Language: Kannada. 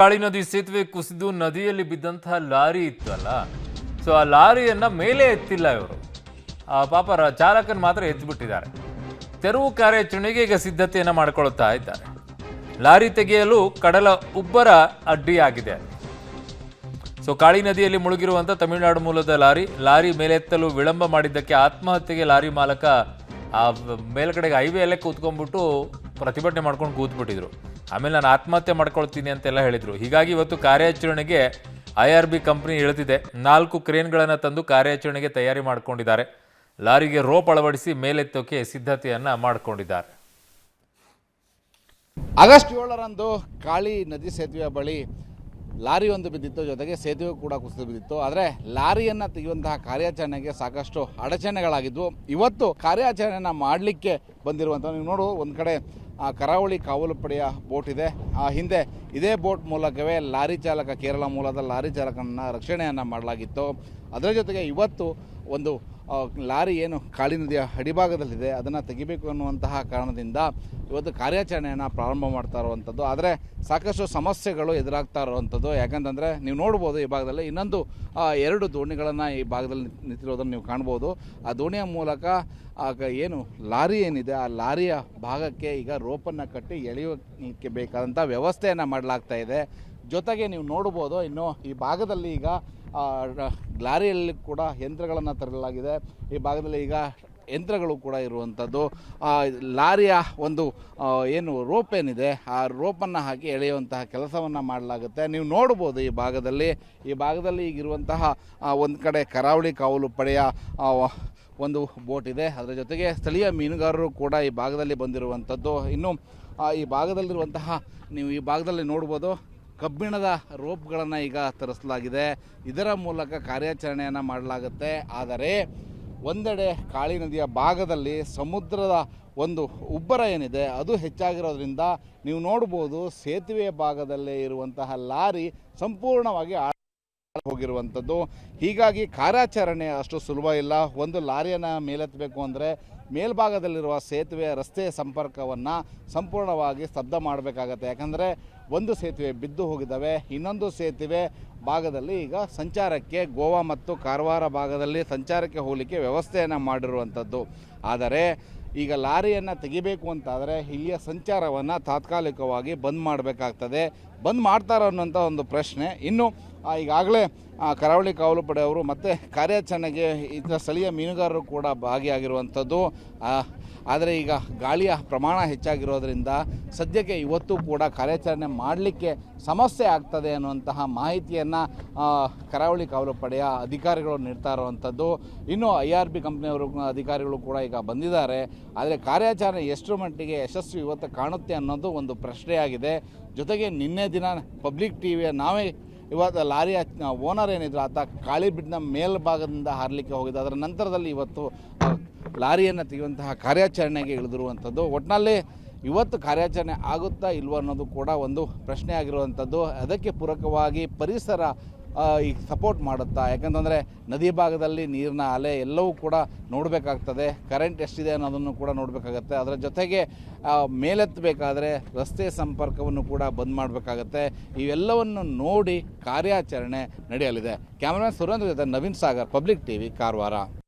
ಕಾಳಿ ನದಿ ಸೇತುವೆ ಕುಸಿದು ನದಿಯಲ್ಲಿ ಬಿದ್ದಂತಹ ಲಾರಿ ಇತ್ತಲ್ಲ, ಸೊ ಆ ಲಾರಿಯನ್ನ ಮೇಲೆ ಎತ್ತಿಲ್ಲ ಇವರು. ಪಾಪ ಚಾಲಕನ ಮಾತ್ರ ಎತ್ತಿಬಿಟ್ಟಿದ್ದಾರೆ. ತೆರವು ಕಾರ್ಯಾಚರಣೆಗೆ ಈಗ ಸಿದ್ಧತೆಯನ್ನ ಮಾಡಿಕೊಳ್ಳುತ್ತಾ ಇದ್ದಾರೆ. ಲಾರಿ ತೆಗೆಯಲು ಕಡಲ ಉಬ್ಬರ ಅಡ್ಡಿಯಾಗಿದೆ. ಸೊ ಕಾಳಿ ನದಿಯಲ್ಲಿ ಮುಳುಗಿರುವಂಥ ತಮಿಳುನಾಡು ಮೂಲದ ಲಾರಿ ಮೇಲೆತ್ತಲು ವಿಳಂಬ ಮಾಡಿದ್ದಕ್ಕೆ ಆತ್ಮಹತ್ಯೆಗೆ ಲಾರಿ ಮಾಲಕ ಆ ಮೇಲ್ಗಡೆಗೆ ಹೈವೇಯಲ್ಲೇ ಕೂತ್ಕೊಂಡ್ಬಿಟ್ಟು ಪ್ರತಿಭಟನೆ ಮಾಡ್ಕೊಂಡು ಕೂತ್ಬಿಟ್ಟಿದ್ರು. ಆಮೇಲೆ ನಾನು ಆತ್ಮಹತ್ಯೆ ಮಾಡ್ಕೊಳ್ತೀನಿ ಅಂತೆಲ್ಲ ಹೇಳಿದರು. ಹೀಗಾಗಿ ಇವತ್ತು ಕಾರ್ಯಾಚರಣೆಗೆ IRB ಕಂಪ್ನಿ ಇಳಿದಿದೆ. 4 ಕ್ರೇನ್ಗಳನ್ನು ತಂದು ಕಾರ್ಯಾಚರಣೆಗೆ ತಯಾರಿ ಮಾಡಿಕೊಂಡಿದ್ದಾರೆ. ಲಾರಿಗೆ ರೋಪ್ ಅಳವಡಿಸಿ ಮೇಲೆತ್ತೋಕೆ ಸಿದ್ಧತೆಯನ್ನು ಮಾಡಿಕೊಂಡಿದ್ದಾರೆ. ಆಗಸ್ಟ್ 7ರಂದು ಕಾಳಿ ನದಿ ಸೇತುವೆಯ ಬಳಿ ಲಾರಿ ಒಂದು ಬಿದ್ದಿತ್ತು, ಜೊತೆಗೆ ಸೇತುವೆ ಕೂಡ ಕುಸಿದು ಬಿದ್ದಿತ್ತು. ಆದರೆ ಲಾರಿಯನ್ನು ತೆಗೆಯುವಂತಹ ಕಾರ್ಯಾಚರಣೆಗೆ ಸಾಕಷ್ಟು ಅಡಚಣೆಗಳಾಗಿದ್ವು. ಇವತ್ತು ಕಾರ್ಯಾಚರಣೆಯನ್ನು ಮಾಡಲಿಕ್ಕೆ ಬಂದಿರುವಂಥ ನೀವು ನೋಡು, ಒಂದು ಕಡೆ ಕರಾವಳಿ ಕಾವಲು ಪಡೆಯ ಬೋಟ್ ಇದೆ. ಹಿಂದೆ ಇದೇ ಬೋಟ್ ಮೂಲಕವೇ ಲಾರಿ ಚಾಲಕ, ಕೇರಳ ಮೂಲದ ಲಾರಿ ಚಾಲಕನನ್ನು ರಕ್ಷಣೆಯನ್ನು ಮಾಡಲಾಗಿತ್ತು. ಅದರ ಜೊತೆಗೆ ಇವತ್ತು ಒಂದು ಲಾರಿ ಏನು ಕಾಳಿ ನದಿಯ ಅಡಿಭಾಗದಲ್ಲಿದೆ ಅದನ್ನು ತೆಗಿಬೇಕು ಅನ್ನುವಂತಹ ಕಾರಣದಿಂದ ಇವತ್ತು ಕಾರ್ಯಾಚರಣೆಯನ್ನು ಪ್ರಾರಂಭ ಮಾಡ್ತಾ ಇರುವಂಥದ್ದು. ಆದರೆ ಸಾಕಷ್ಟು ಸಮಸ್ಯೆಗಳು ಎದುರಾಗ್ತಾ ಇರುವಂಥದ್ದು. ಯಾಕಂತಂದರೆ ನೀವು ನೋಡ್ಬೋದು, ಈ ಭಾಗದಲ್ಲಿ ಇನ್ನೊಂದು 2 ದೋಣಿಗಳನ್ನು ಈ ಭಾಗದಲ್ಲಿ ನಿಂತಿರೋದನ್ನು ನೀವು ಕಾಣ್ಬೋದು. ಆ ದೋಣಿಯ ಮೂಲಕ ಏನು ಲಾರಿ ಏನಿದೆ ಆ ಲಾರಿಯ ಭಾಗಕ್ಕೆ ಈಗ ರೋಪನ್ನು ಕಟ್ಟಿ ಎಳೆಯೋಕ್ಕೆ ಬೇಕಾದಂಥ ವ್ಯವಸ್ಥೆಯನ್ನು ಮಾಡಲಾಗ್ತಾ ಇದೆ. ಜೊತೆಗೆ ನೀವು ನೋಡ್ಬೋದು, ಇನ್ನು ಈ ಭಾಗದಲ್ಲಿ ಈಗ ಲಾರಿಯಲ್ಲಿ ಕೂಡ ಯಂತ್ರಗಳನ್ನು ತರಲಾಗಿದೆ. ಈ ಭಾಗದಲ್ಲಿ ಈಗ ಯಂತ್ರಗಳು ಕೂಡ ಇರುವಂಥದ್ದು. ಲಾರಿಯ ಒಂದು ಏನು ರೋಪ್ ಏನಿದೆ ಆ ರೋಪನ್ನು ಹಾಕಿ ಎಳೆಯುವಂತಹ ಕೆಲಸವನ್ನು ಮಾಡಲಾಗುತ್ತೆ. ನೀವು ನೋಡ್ಬೋದು, ಈ ಭಾಗದಲ್ಲಿ ಈಗಿರುವಂತಹ ಒಂದು ಕಡೆ ಕರಾವಳಿ ಕಾವಲು ಪಡೆಯ ಒಂದು ಬೋಟ್ ಇದೆ. ಅದರ ಜೊತೆಗೆ ಸ್ಥಳೀಯ ಮೀನುಗಾರರು ಕೂಡ ಈ ಭಾಗದಲ್ಲಿ ಬಂದಿರುವಂಥದ್ದು. ಇನ್ನು ಈ ಭಾಗದಲ್ಲಿರುವಂತಹ ನೀವು ಈ ಭಾಗದಲ್ಲಿ ನೋಡ್ಬೋದು, ಕಬ್ಬಿಣದ ರೋಪ್ಗಳನ್ನು ಈಗ ತರಿಸಲಾಗಿದೆ. ಇದರ ಮೂಲಕ ಕಾರ್ಯಾಚರಣೆಯನ್ನು ಮಾಡಲಾಗುತ್ತೆ. ಆದರೆ ಒಂದೆಡೆ ಕಾಳಿ ನದಿಯ ಭಾಗದಲ್ಲಿ ಸಮುದ್ರದ ಒಂದು ಉಬ್ಬರ ಏನಿದೆ ಅದು ಹೆಚ್ಚಾಗಿರೋದ್ರಿಂದ ನೀವು ನೋಡ್ಬೋದು, ಸೇತುವೆಯ ಭಾಗದಲ್ಲೇ ಇರುವಂತಹ ಲಾರಿ ಸಂಪೂರ್ಣವಾಗಿ ಹೋಗಿರುವಂಥದ್ದು. ಹೀಗಾಗಿ ಕಾರ್ಯಾಚರಣೆ ಅಷ್ಟು ಸುಲಭ ಇಲ್ಲ. ಒಂದು ಲಾರಿಯನ್ನು ಮೇಲೆತ್ತಬೇಕು ಅಂದರೆ ಮೇಲ್ಭಾಗದಲ್ಲಿರುವ ಸೇತುವೆ ರಸ್ತೆ ಸಂಪರ್ಕವನ್ನು ಸಂಪೂರ್ಣವಾಗಿ ಸ್ತಬ್ಧ ಮಾಡಬೇಕಾಗತ್ತೆ. ಯಾಕಂದರೆ ಒಂದು ಸೇತುವೆ ಬಿದ್ದು ಹೋಗಿದ್ದಾವೆ. ಇನ್ನೊಂದು ಸೇತುವೆ ಭಾಗದಲ್ಲಿ ಈಗ ಸಂಚಾರಕ್ಕೆ, ಗೋವಾ ಮತ್ತು ಕಾರವಾರ ಭಾಗದಲ್ಲಿ ಸಂಚಾರಕ್ಕೆ ಹೋಗಲಿಕ್ಕೆ ವ್ಯವಸ್ಥೆಯನ್ನು ಮಾಡಿರುವಂಥದ್ದು. ಆದರೆ ಈಗ ಲಾರಿಯನ್ನು ತೆಗಿಬೇಕು ಅಂತಾದರೆ ಇಲ್ಲಿಯ ಸಂಚಾರವನ್ನು ತಾತ್ಕಾಲಿಕವಾಗಿ ಬಂದ್ ಮಾಡಬೇಕಾಗ್ತದೆ. ಬಂದ್ ಮಾಡ್ತಾರೋ ಅನ್ನೋಂಥ ಒಂದು ಪ್ರಶ್ನೆ. ಇನ್ನು ಈಗಾಗಲೇ ಕರಾವಳಿ ಕಾವಲು ಪಡೆಯವರು ಮತ್ತು ಕಾರ್ಯಾಚರಣೆಗೆ ಇದರ ಸ್ಥಳೀಯ ಮೀನುಗಾರರು ಕೂಡ ಭಾಗಿಯಾಗಿರುವಂಥದ್ದು. ಆದರೆ ಈಗ ಗಾಳಿಯ ಪ್ರಮಾಣ ಹೆಚ್ಚಾಗಿರೋದ್ರಿಂದ ಸದ್ಯಕ್ಕೆ ಇವತ್ತು ಕೂಡ ಕಾರ್ಯಾಚರಣೆ ಮಾಡಲಿಕ್ಕೆ ಸಮಸ್ಯೆ ಆಗ್ತದೆ ಅನ್ನುವಂತಹ ಮಾಹಿತಿಯನ್ನು ಕರಾವಳಿ ಕಾವಲು ಪಡೆಯ ಅಧಿಕಾರಿಗಳು ನೀಡ್ತಾ ಇರುವಂಥದ್ದು. ಇನ್ನು IRB ಕಂಪ್ನಿಯವರು ಅಧಿಕಾರಿಗಳು ಕೂಡ ಈಗ ಬಂದಿದ್ದಾರೆ. ಆದರೆ ಕಾರ್ಯಾಚರಣೆ ಎಷ್ಟರ ಮಟ್ಟಿಗೆ ಯಶಸ್ವಿ ಇವತ್ತು ಕಾಣುತ್ತೆ ಅನ್ನೋದು ಒಂದು ಪ್ರಶ್ನೆಯಾಗಿದೆ. ಜೊತೆಗೆ ನಿನ್ನೆ ದಿನ ಪಬ್ಲಿಕ್ ಟಿವಿಯ ನಾವೇ ಇವತ್ತು ಲಾರಿಯ ಓನರ್ ಏನಿದ್ರು ಆತ ಕಾಳಿಬಿಡ್ನ ಮೇಲ್ಭಾಗದಿಂದ ಹಾರಲಿಕ್ಕೆ ಹೋಗಿದ್ದ. ಅದರ ನಂತರದಲ್ಲಿ ಇವತ್ತು ಲಾರಿಯನ್ನು ತೆಗೆಯುವಂತಹ ಕಾರ್ಯಾಚರಣೆಗೆ ಇಳಿದಿರುವಂಥದ್ದು. ಒಟ್ಟಿನಲ್ಲಿ ಇವತ್ತು ಕಾರ್ಯಾಚರಣೆ ಆಗುತ್ತಾ ಇಲ್ವೋ ಅನ್ನೋದು ಕೂಡ ಒಂದು ಪ್ರಶ್ನೆ ಆಗಿರುವಂಥದ್ದು. ಅದಕ್ಕೆ ಪೂರಕವಾಗಿ ಪರಿಸರ ಈಗ ಸಪೋರ್ಟ್ ಮಾಡುತ್ತಾ, ಯಾಕಂತಂದರೆ ನದಿ ಭಾಗದಲ್ಲಿ ನೀರಿನ ಅಲೆ ಎಲ್ಲವೂ ಕೂಡ ನೋಡಬೇಕಾಗ್ತದೆ. ಕರೆಂಟ್ ಎಷ್ಟಿದೆ ಅನ್ನೋದನ್ನು ಕೂಡ ನೋಡಬೇಕಾಗತ್ತೆ. ಅದರ ಜೊತೆಗೆ ಮೇಲೆತ್ತಬೇಕಾದ್ರೆ ರಸ್ತೆ ಸಂಪರ್ಕವನ್ನು ಕೂಡ ಬಂದ್ ಮಾಡಬೇಕಾಗತ್ತೆ. ಇವೆಲ್ಲವನ್ನು ನೋಡಿ ಕಾರ್ಯಾಚರಣೆ ನಡೆಯಲಿದೆ. ಕ್ಯಾಮರಾಮನ್ ಸುರೇಂದ್ರ ಜೊತೆ ನವೀನ್ ಸಾಗರ್, ಪಬ್ಲಿಕ್ ಟಿವಿ, ಕಾರವಾರ.